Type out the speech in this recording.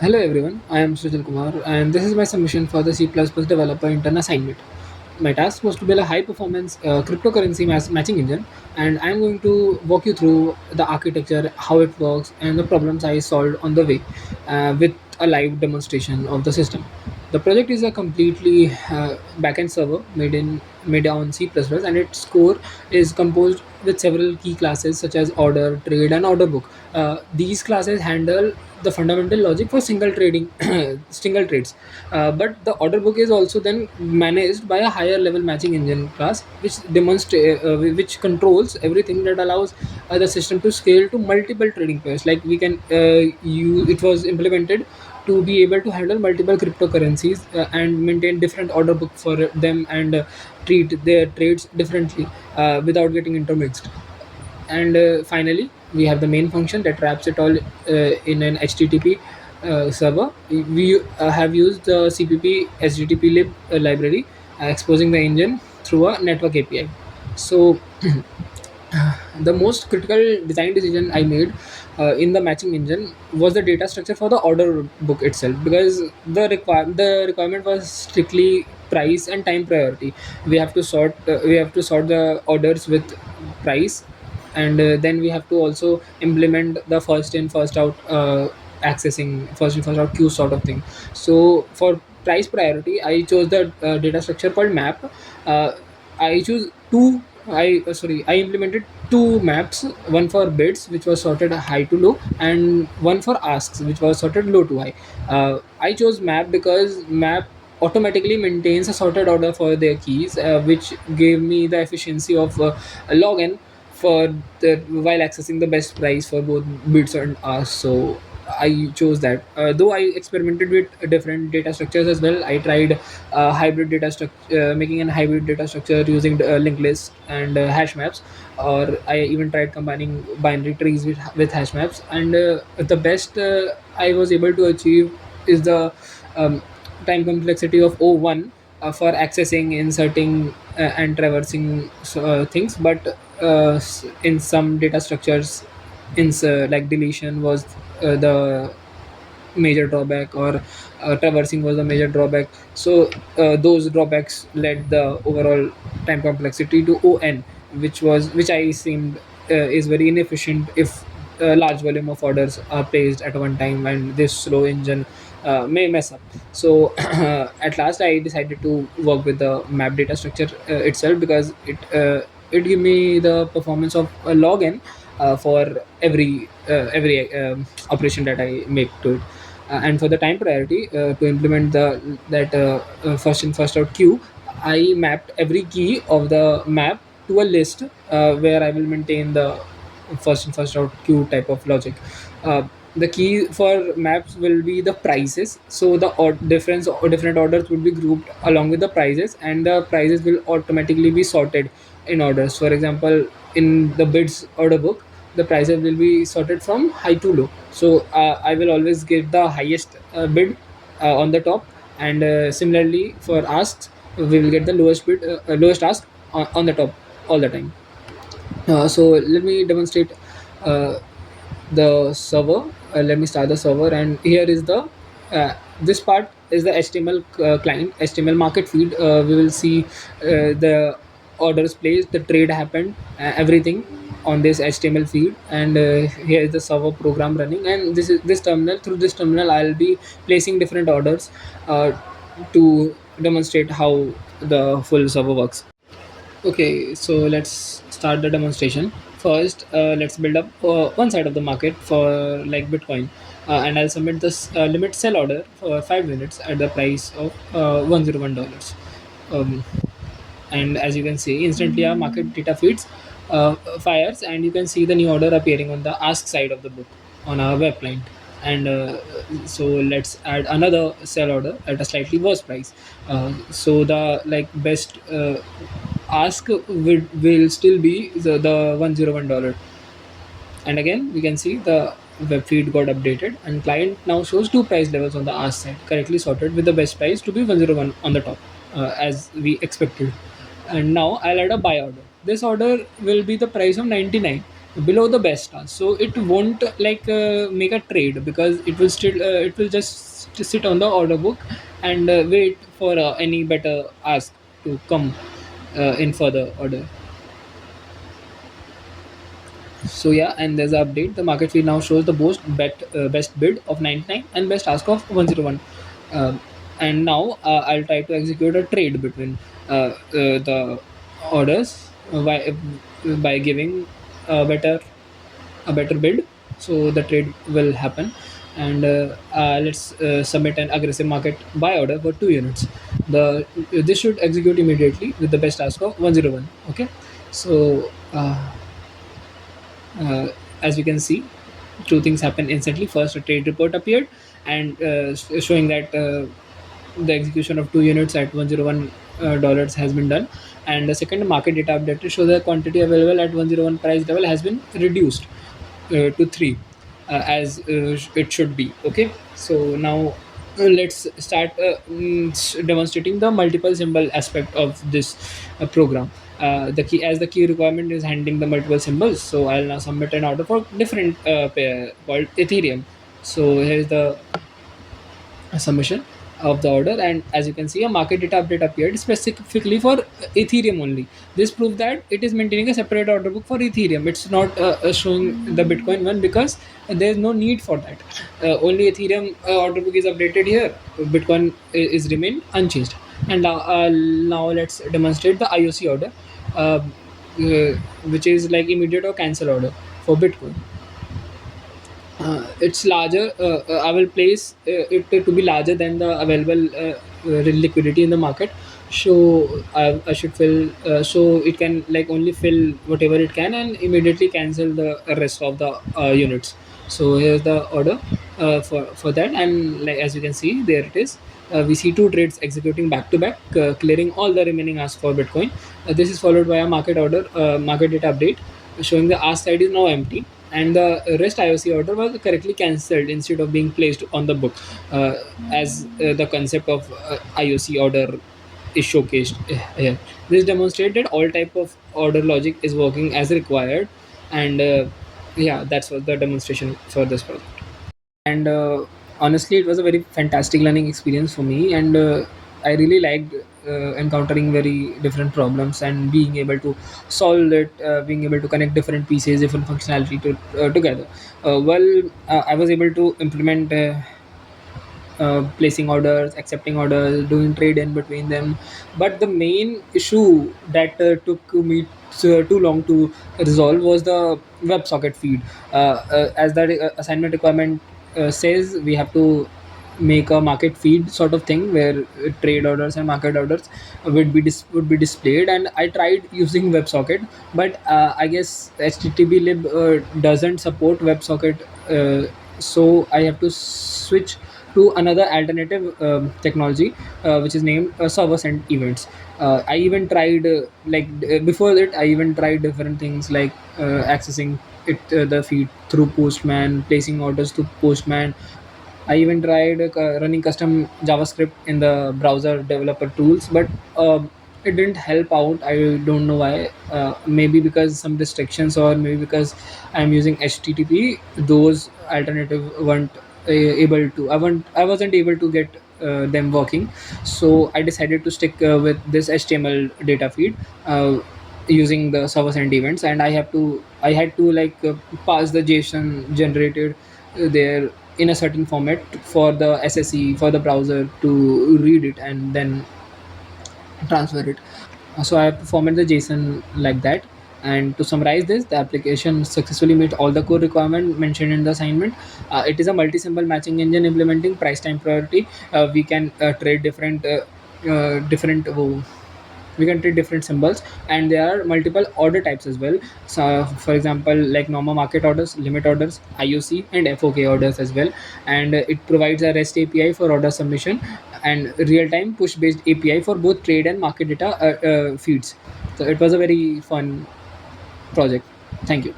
Hello everyone, I am Sujal Kumar and this is my submission for the C++ developer intern assignment. My task was to build a high performance cryptocurrency matching engine, and I'm going to walk you through the architecture, how it works, and the problems I solved on the way with a live demonstration of the system. The project is a completely backend server made on C++, and its core is composed with several key classes such as order, trade, and order book. These classes handle the fundamental logic for single trading, single trades. But the order book is also then managed by a higher level matching engine class, which controls everything that allows the system to scale to multiple trading pairs. Like we can, it was implemented to be able to handle multiple cryptocurrencies and maintain different order book for them and treat their trades differently without getting intermixed. And finally, we have the main function that wraps it all in an HTTP server. We have used the CPP HTTP lib library, exposing the engine through a network API. So the most critical design decision I made in the matching engine was the data structure for the order book itself, because the requirement was strictly price and time priority. We have to sort the orders with price, and then we have to also implement the first in first out accessing, first in first out queue sort of thing. So for price priority, I chose the data structure called map. uh, I choose two I implemented two maps, one for bids which was sorted high to low, and one for asks which was sorted low to high. I chose map because map automatically maintains a sorted order for their keys, which gave me the efficiency of a log n for while accessing the best price for both bids and asks. So I chose that. Though I experimented with different data structures as well. I tried hybrid data structure, making an hybrid data structure using linked lists and hash maps, or I even tried combining binary trees with hash maps. And the best I was able to achieve is the um, time complexity of O1 for accessing, inserting, and traversing things. But in some data structures, like deletion was the major drawback, or traversing was the major drawback. So those drawbacks led the overall time complexity to on, which I seemed is very inefficient if a large volume of orders are placed at one time, and this slow engine may mess up. So at last I decided to work with the map data structure itself, because it gave me the performance of a log n for every operation that I make to it. And for the time priority, to implement the that first in first out queue, I mapped every key of the map to a list where I will maintain the first in first out queue type of logic. The key for maps will be the prices, so the different orders would be grouped along with the prices, and the prices will automatically be sorted in orders. For example, in the bids order book, the prices will be sorted from high to low. So I will always get the highest bid on the top, and similarly for asks, we will get the lowest ask on the top all the time. So let me demonstrate uh, the server. Let me start the server, and here is the this part is the HTML client, HTML market feed. We will see the orders placed, the trade happened, everything on this HTML feed. And here is the server program running, and this is this terminal. Through this terminal, I'll be placing different orders to demonstrate how the full server works. Okay, so let's start the demonstration. First, let's build up one side of the market for like Bitcoin, and I'll submit this limit sell order for 5 minutes at the price of $101. Um, and as you can see, instantly our market data feeds fires, and you can see the new order appearing on the ask side of the book on our web client. And so let's add another sell order at a slightly worse price. So the like best ask will still be the $101. And again, we can see the web feed got updated, and client now shows two price levels on the ask side, correctly sorted with the best price to be 101 on the top, as we expected. And now I'll add a buy order. This order will be the price of 99, below the best task, so it won't make a trade, because it will just sit on the order book and wait for any better ask to come in further order. So yeah, and there's an update. The market feed now shows the best bid of 99 and best ask of 101. Um, and now I'll try to execute a trade between the orders by giving a better bid. So the trade will happen, and let's submit an aggressive market buy order for 2 units. The This should execute immediately with the best ask of 101. Okay, so. As we can see, two things happened instantly. First, a trade report appeared, and showing that the execution of 2 units at 101 dollars has been done. And the second, market data updated show the quantity available at 101 price level has been reduced to 3, as it should be. Okay, so now let's start demonstrating the multiple symbol aspect of this program. The key requirement is handling the multiple symbols, so I'll now submit an order for different pair called Ethereum. So here's the submission of the order, and as you can see, a market data update appeared specifically for Ethereum only. This proves that it is maintaining a separate order book for Ethereum. It's not showing the Bitcoin one, because there's no need for that. Only Ethereum order book is updated here. Bitcoin is remain unchanged. And now let's demonstrate the IOC order, uh, which is like immediate or cancel order for Bitcoin. It's larger. I will place it to be larger than the available liquidity in the market. So I should fill. So it can like only fill whatever it can and immediately cancel the rest of the units. So here's the order for that, and like as you can see, there it is. We see two trades executing back to back, clearing all the remaining asks for Bitcoin. This is followed by a market data update showing the ask side is now empty, and the rest IOC order was correctly cancelled instead of being placed on the book, as the concept of IOC order is showcased here. This demonstrated all type of order logic is working as required, and yeah, that's what the demonstration for this project. And honestly, it was a very fantastic learning experience for me, and I really liked encountering very different problems and being able to solve it, being able to connect different pieces, different functionality together. I was able to implement placing orders, accepting orders, doing trade in between them. But the main issue that took me too long to resolve was the WebSocket feed. As that assignment requirement says, we have to make a market feed sort of thing where trade orders and market orders would be displayed. And I tried using WebSocket, but I guess HTTP lib doesn't support WebSocket, so I have to switch to another alternative technology, which is named server sent events. I even tried before that I even tried different things like accessing the feed through Postman, placing orders to Postman. I even tried running custom JavaScript in the browser developer tools, but it didn't help out. I don't know why. Maybe because some restrictions, or maybe because I'm using HTTP. Those alternative weren't able to. I wasn't able to get them working. So I decided to stick with this HTML data feed. Using the server sent events, and I had to pass the JSON generated there in a certain format for the SSE for the browser to read it and then transfer it. So I have to format the JSON like that. And to summarize this, the application successfully met all the core requirement mentioned in the assignment. It is a multi-symbol matching engine implementing price time priority. We can trade different we can trade different symbols, and there are multiple order types as well. So for example, like normal market orders, limit orders, IOC, and FOK orders as well. And it provides a REST API for order submission and real-time push-based API for both trade and market data feeds. So it was a very fun project. Thank you.